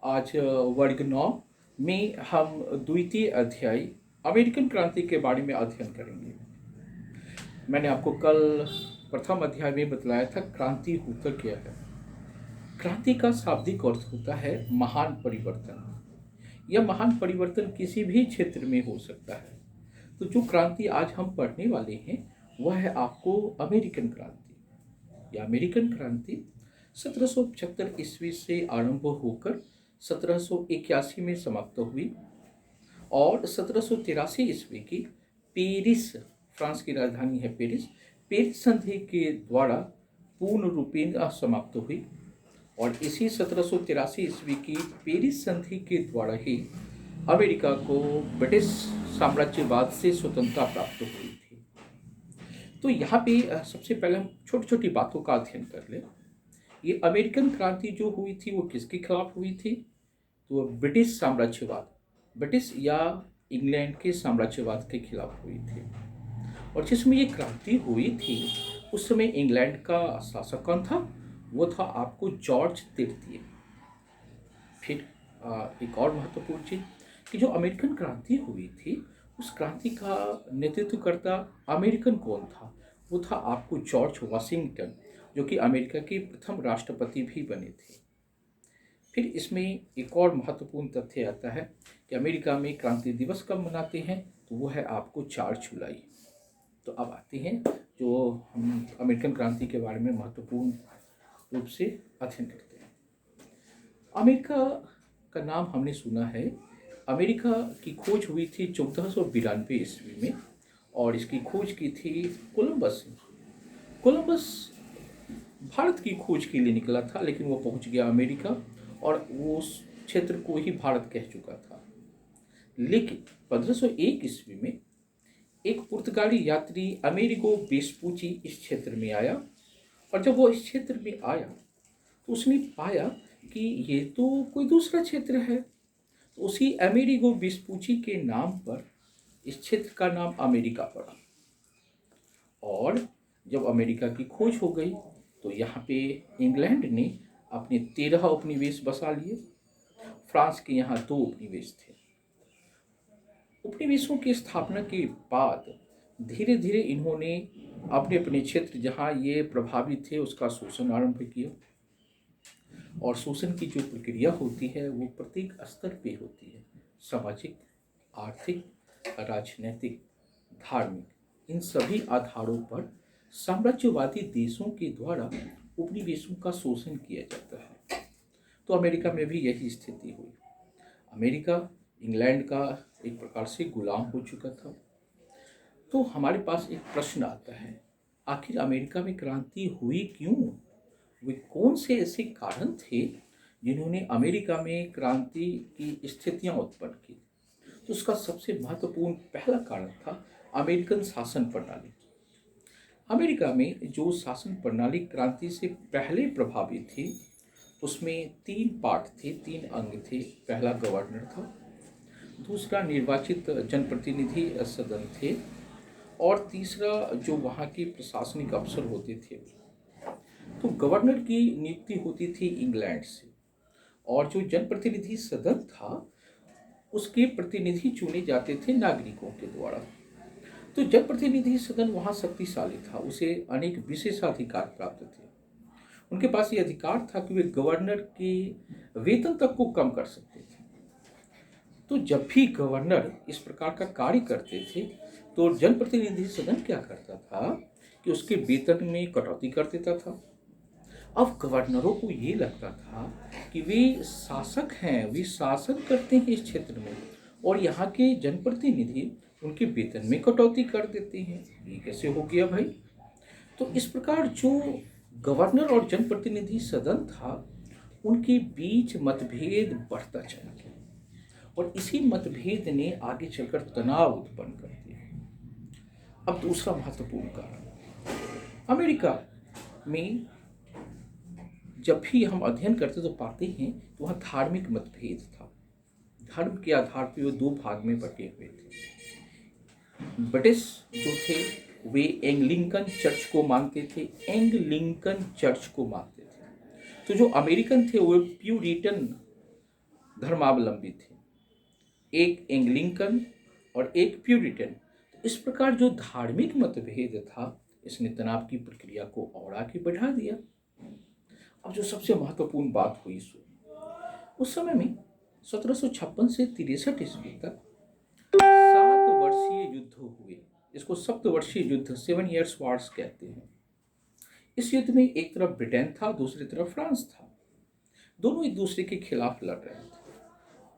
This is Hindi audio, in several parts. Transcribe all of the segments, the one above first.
आज वर्ग 9 में हम द्वितीय अध्याय अमेरिकन क्रांति के बारे में अध्ययन करेंगे। मैंने आपको कल प्रथम अध्याय में बतलाया था क्रांति होता क्या है। क्रांति का शाब्दिक अर्थ होता है महान परिवर्तन। यह महान परिवर्तन किसी भी क्षेत्र में हो सकता है। तो जो क्रांति आज हम पढ़ने वाले हैं वह है आपको अमेरिकन क्रांति। यह अमेरिकन क्रांति 1775 ईस्वी से आरंभ होकर 1781 में समाप्त हुई और 1783 ईस्वी की पेरिस, फ्रांस की राजधानी है पेरिस, पेरिस संधि के द्वारा पूर्ण रूपेण समाप्त हुई। और इसी 1783 ईस्वी की पेरिस संधि के द्वारा ही अमेरिका को ब्रिटिश साम्राज्यवाद से स्वतंत्रता प्राप्त हुई थी। तो यहाँ पे सबसे पहले हम छोटी छोटी बातों का अध्ययन कर लें। ये अमेरिकन क्रांति जो हुई थी वो किसके खिलाफ हुई थी? तो ब्रिटिश साम्राज्यवाद, ब्रिटिश या इंग्लैंड के साम्राज्यवाद के खिलाफ हुई थी। और जिसमें ये क्रांति हुई थी उस समय इंग्लैंड का शासक कौन था? वो था आपको जॉर्ज तृतीय। फिर एक और महत्वपूर्ण चीज कि जो अमेरिकन क्रांति हुई थी उस क्रांति का नेतृत्वकर्ता अमेरिकन कौन था? वो था आपको जॉर्ज वाशिंगटन, जो कि अमेरिका के प्रथम राष्ट्रपति भी बने थे। फिर इसमें एक और महत्वपूर्ण तथ्य आता है कि अमेरिका में क्रांति दिवस कब मनाते हैं? तो वो है आपको 4 जुलाई। तो अब आते हैं जो हम अमेरिकन क्रांति के बारे में महत्वपूर्ण रूप से अध्ययन करते हैं। अमेरिका का नाम हमने सुना है। अमेरिका की खोज हुई थी 1492 ईस्वी में और इसकी खोज की थी कोलंबस ने। कोलंबस भारत की खोज के लिए निकला था, लेकिन वो पहुंच गया अमेरिका और वो उस क्षेत्र को ही भारत कह चुका था। लेकिन 1501 ईस्वी में एक पुर्तगाली यात्री अमेरिगो वेस्पुची इस क्षेत्र में आया और जब वो इस क्षेत्र में आया तो उसने पाया कि ये तो कोई दूसरा क्षेत्र है। तो उसी अमेरिगो वेस्पुची के नाम पर इस क्षेत्र का नाम अमेरिका पड़ा। और जब अमेरिका की खोज हो गई तो यहाँ पे इंग्लैंड ने अपने 13 उपनिवेश बसा लिए। फ्रांस के यहाँ 2 उपनिवेश थे। उपनिवेशों की स्थापना के बाद धीरे धीरे इन्होंने अपने अपने क्षेत्र जहाँ ये प्रभावित थे उसका शोषण आरंभ किया। और शोषण की जो प्रक्रिया होती है वो प्रत्येक स्तर पे होती है, सामाजिक, आर्थिक, राजनीतिक, धार्मिक, इन सभी आधारों पर साम्राज्यवादी देशों के द्वारा उपनिवेशों का शोषण किया जाता है। तो अमेरिका में भी यही स्थिति हुई। अमेरिका इंग्लैंड का एक प्रकार से गुलाम हो चुका था। तो हमारे पास एक प्रश्न आता है, आखिर अमेरिका में क्रांति हुई क्यों? वे कौन से ऐसे कारण थे जिन्होंने अमेरिका में क्रांति की स्थितियां उत्पन्न की? तो उसका सबसे महत्वपूर्ण पहला कारण था अमेरिकन शासन प्रणाली। अमेरिका में जो शासन प्रणाली क्रांति से पहले प्रभावित थी उसमें 3 पार्ट थे, 3 अंग थे। पहला गवर्नर था, दूसरा निर्वाचित जनप्रतिनिधि सदन थे और तीसरा जो वहाँ के प्रशासनिक अफसर होते थे। तो गवर्नर की नियुक्ति होती थी इंग्लैंड से और जो जनप्रतिनिधि सदन था उसके प्रतिनिधि चुने जाते थे नागरिकों के द्वारा। तो जनप्रतिनिधि सदन वहाँ शक्तिशाली था, उसे अनेक विशेषाधिकार प्राप्त थे। उनके पास ये अधिकार था कि वे गवर्नर के वेतन तक को कम कर सकते थे। तो जब भी गवर्नर इस प्रकार का कार्य करते थे तो जनप्रतिनिधि सदन क्या करता था कि उसके वेतन में कटौती कर देता था। अब गवर्नरों को ये लगता था कि वे शासक हैं, वे शासन करते हैं इस क्षेत्र में और यहाँ के जनप्रतिनिधि उनके वेतन में कटौती कर देते हैं। ये कैसे हो गया भाई? तो इस प्रकार जो गवर्नर और जनप्रतिनिधि सदन था उनके बीच मतभेद बढ़ता चला गया और इसी मतभेद ने आगे चलकर तनाव उत्पन्न कर दिया। अब दूसरा महत्वपूर्ण कारण, अमेरिका में जब भी हम अध्ययन करते तो पाते हैं तो वहाँ धार्मिक मतभेद था। धर्म के आधार पर वो 2 भाग में बटे हुए थे। ब्रिटिश जो थे वे एंग्लिकन चर्च को मानते थे, एंग्लिकन चर्च को मानते थे। तो जो अमेरिकन थे वो प्यूरिटन धर्मावलंबी थे, एक एंग्लिकन और एक प्यूरिटन। इस प्रकार जो धार्मिक मतभेद था, इसने तनाव की प्रक्रिया को और आगे बढ़ा दिया। अब जो सबसे महत्वपूर्ण बात हुई सो उस समय में 1756 से 63 ईस्वी तक 7 वर्षीय युद्ध हुए। इसको सप्तवर्षीय युद्ध, 7 years wars कहते हैं। इस युद्ध में एक तरफ ब्रिटेन था, दूसरी तरफ फ्रांस था। दोनों एक दूसरे के खिलाफ लड़ रहे थे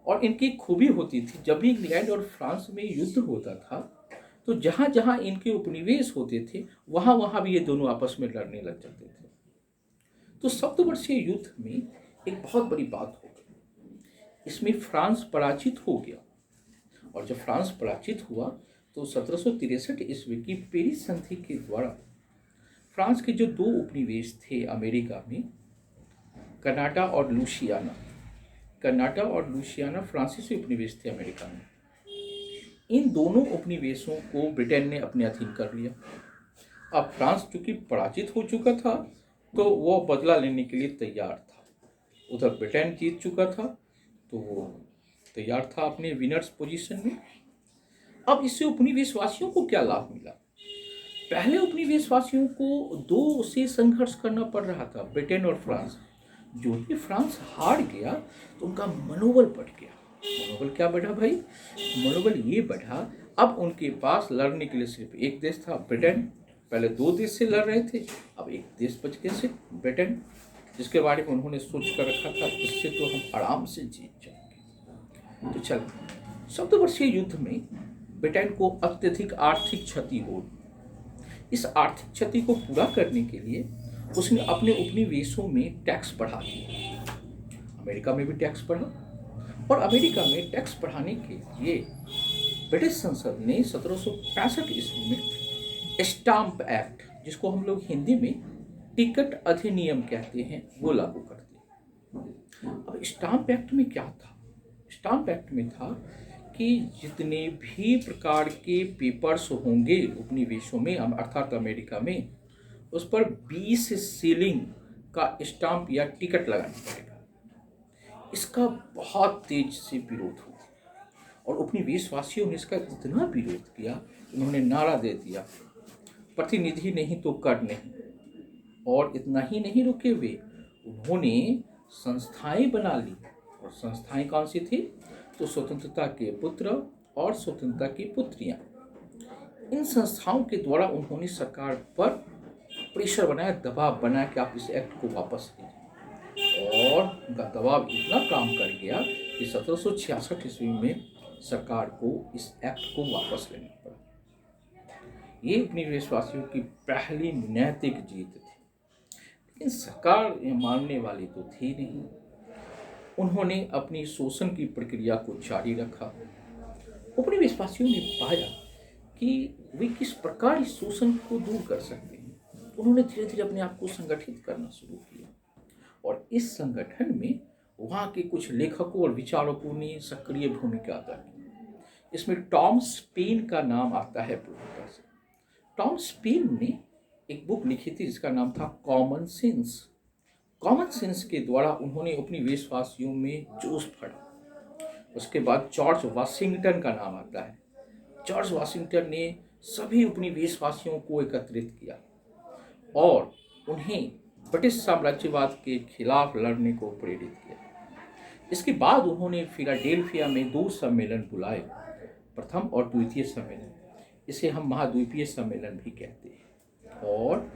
और इनकी खूबी होती थी, जब भी इंग्लैंड और फ्रांस में युद्ध होता था तो जहां जहां इनके उपनिवेश होते थे वहां वहां भी ये दोनों आपस में लड़ने लग जाते थे। तो सप्तवर्षीय युद्ध में एक बहुत बड़ी बात हो गई, इसमें फ्रांस पराजित हो गया। और जब फ्रांस पराजित हुआ तो 1763 ईस्वी की पेरिस संधि के द्वारा फ्रांस के जो 2 उपनिवेश थे अमेरिका में, कनाडा और लुसियाना, कनाडा और लुसियाना फ्रांसीसी उपनिवेश थे अमेरिका में, इन दोनों उपनिवेशों को ब्रिटेन ने अपने अधीन कर लिया। अब फ्रांस चूंकि पराजित हो चुका था तो वो बदला लेने के लिए तैयार था। उधर ब्रिटेन जीत चुका था तो वो तैयार था अपने विनर्स पोजीशन में। अब इससे उपनिवेशवासियों को क्या लाभ मिला? पहले उपनिवेशवासियों को 2 से संघर्ष करना पड़ रहा था, ब्रिटेन और फ्रांस। जो ही फ्रांस हार गया तो उनका मनोबल बढ़ गया। मनोबल क्या बढ़ा भाई? मनोबल ये बढ़ा, अब उनके पास लड़ने के लिए सिर्फ एक देश था, ब्रिटेन। पहले 2 देश से लड़ रहे थे, अब एक देश बच गया, सिर्फ ब्रिटेन, जिसके बारे में उन्होंने सोच कर रखा था इससे तो हम आराम से जीत जाएंगे। तो चल, सप्तवर्षीय युद्ध में ब्रिटेन को अत्यधिक आर्थिक क्षति हो। इस आर्थिक क्षति को पूरा करने के लिए उसने अपने उपनिवेशों में टैक्स बढ़ा दिया। अमेरिका में भी टैक्स बढ़ा और अमेरिका में टैक्स बढ़ाने के लिए ब्रिटिश संसद ने 1765 ईस्वी में स्टाम्प एक्ट, जिसको हम लोग हिंदी में टिकट अधिनियम कहते हैं, वो लागू कर दिया। अब स्टाम्प एक्ट में क्या था? स्टाम्प एक्ट में था कि जितने भी प्रकार के पेपर्स होंगे उपनिवेशों में, अर्थात अमेरिका में, उस पर 20 सीलिंग का स्टाम्प या टिकट लगाना पड़ेगा। इसका बहुत तेज से विरोध हुआ और उपनिवेशवासियों ने इसका इतना विरोध किया, उन्होंने नारा दे दिया, प्रतिनिधि नहीं तो कर नहीं। और इतना ही नहीं रुके हुए, उन्होंने संस्थाएं बना ली। और संस्थाएं कौन सी थी? तो स्वतंत्रता के पुत्र और स्वतंत्रता की पुत्रियां। इन संस्थाओं के द्वारा उन्होंने सरकार पर प्रेशर बनाया, दबाव बनाया कि आप इस एक्ट को वापस लीजिए। और उनका दबाव इतना काम कर गया कि 1766 ईस्वी में सरकार को इस एक्ट को वापस लेना पड़ा। ये उपनिवेशवासियों की पहली नैतिक जीत थी, लेकिन सरकार ये मानने वाली तो थी नहीं। उन्होंने अपनी शोषण की प्रक्रिया को जारी रखा। उपनिवेशवासियों ने पाया कि वे किस प्रकार इस शोषण को दूर कर सकते हैं। उन्होंने धीरे धीरे अपने आप को संगठित करना शुरू किया और इस संगठन में वहाँ के कुछ लेखकों और विचारकों ने सक्रिय भूमिका अदा की। इसमें टॉम स्पेन का नाम आता है प्रमुखता से। टॉम स्पेन ने एक बुक लिखी थी जिसका नाम था कॉमन सेंस। कॉमन सेंस के द्वारा उन्होंने उपनिवेशवासियों में जोश भरा। उसके बाद जॉर्ज वाशिंगटन का नाम आता है। जॉर्ज वाशिंगटन ने सभी उपनिवेशवासियों को एकत्रित किया और उन्हें ब्रिटिश साम्राज्यवाद के खिलाफ लड़ने को प्रेरित किया। इसके बाद उन्होंने फिलाडेल्फिया में 2 सम्मेलन बुलाए, प्रथम और द्वितीय सम्मेलन। इसे हम महाद्वीपीय सम्मेलन भी कहते हैं। और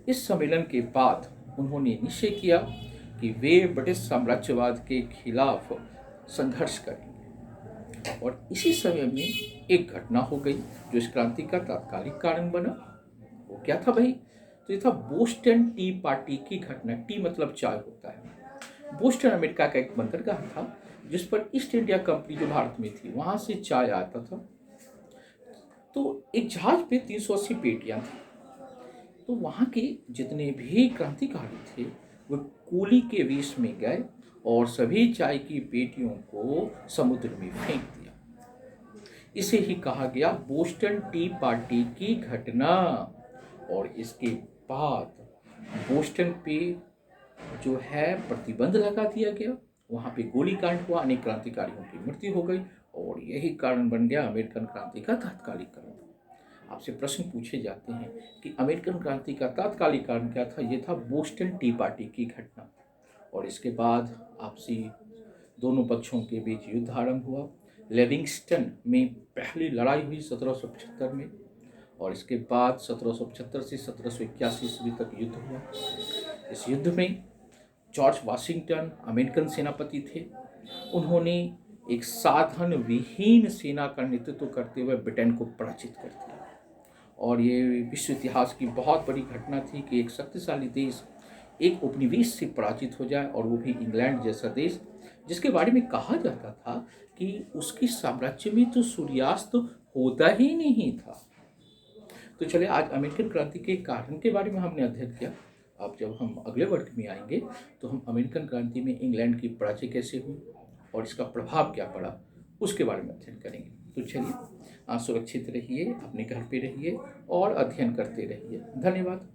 इस सम्मेलन के बाद उन्होंने निश्चय किया कि वे ब्रिटिश साम्राज्यवाद के खिलाफ संघर्ष करेंगे। और इसी समय में एक घटना हो गई जो इस क्रांति का तात्कालिक कारण बना। वो क्या था भाई? तो ये था बोस्टन टी पार्टी की घटना। टी मतलब चाय होता है। बोस्टन अमेरिका का एक बंदरगाह था जिस पर ईस्ट इंडिया कंपनी जो भारत में थी वहां से चाय आता था। तो एक जहाज पे 380 पेटियां थी। तो वहाँ के जितने भी क्रांतिकारी थे वो कूली के वेश में गए और सभी चाय की पेटियों को समुद्र में फेंक दिया। इसे ही कहा गया बोस्टन टी पार्टी की घटना। और इसके बाद बोस्टन पे जो है प्रतिबंध लगा दिया गया वहाँ पे गोलीकांड हुआ, अनेक क्रांतिकारियों की मृत्यु हो गई और यही कारण बन गया अमेरिकन क्रांति का तात्कालिकरण। आपसे प्रश्न पूछे जाते हैं कि अमेरिकन क्रांति का तात्कालिक कारण क्या था? ये था बोस्टन टी पार्टी की घटना और इसके बाद आपसी दोनों पक्षों के बीच युद्ध आरंभ हुआ। लिविंगस्टन में पहली लड़ाई हुई 1775 में और इसके बाद 1775 से 1781 ईस्वी तक युद्ध हुआ। इस युद्ध में जॉर्ज वाशिंगटन अमेरिकन सेनापति थे। उन्होंने एक साधन विहीन सेना का नेतृत्व करते हुए ब्रिटेन को पराजित कर दिया और ये विश्व इतिहास की बहुत बड़ी घटना थी कि एक शक्तिशाली देश एक उपनिवेश से पराजित हो जाए और वो भी इंग्लैंड जैसा देश, जिसके बारे में कहा जाता था कि उसके साम्राज्य में तो सूर्यास्त होता ही नहीं था। तो चलिए, आज अमेरिकन क्रांति के कारण के बारे में हमने अध्ययन किया। अब जब हम अगले वर्ग में आएंगे तो हम अमेरिकन क्रांति में इंग्लैंड की पराजय कैसे हुई और इसका प्रभाव क्या पड़ा उसके बारे में अध्ययन करेंगे। तो चलिए, सुरक्षित रहिए, अपने घर पे रहिए और अध्ययन करते रहिए। धन्यवाद।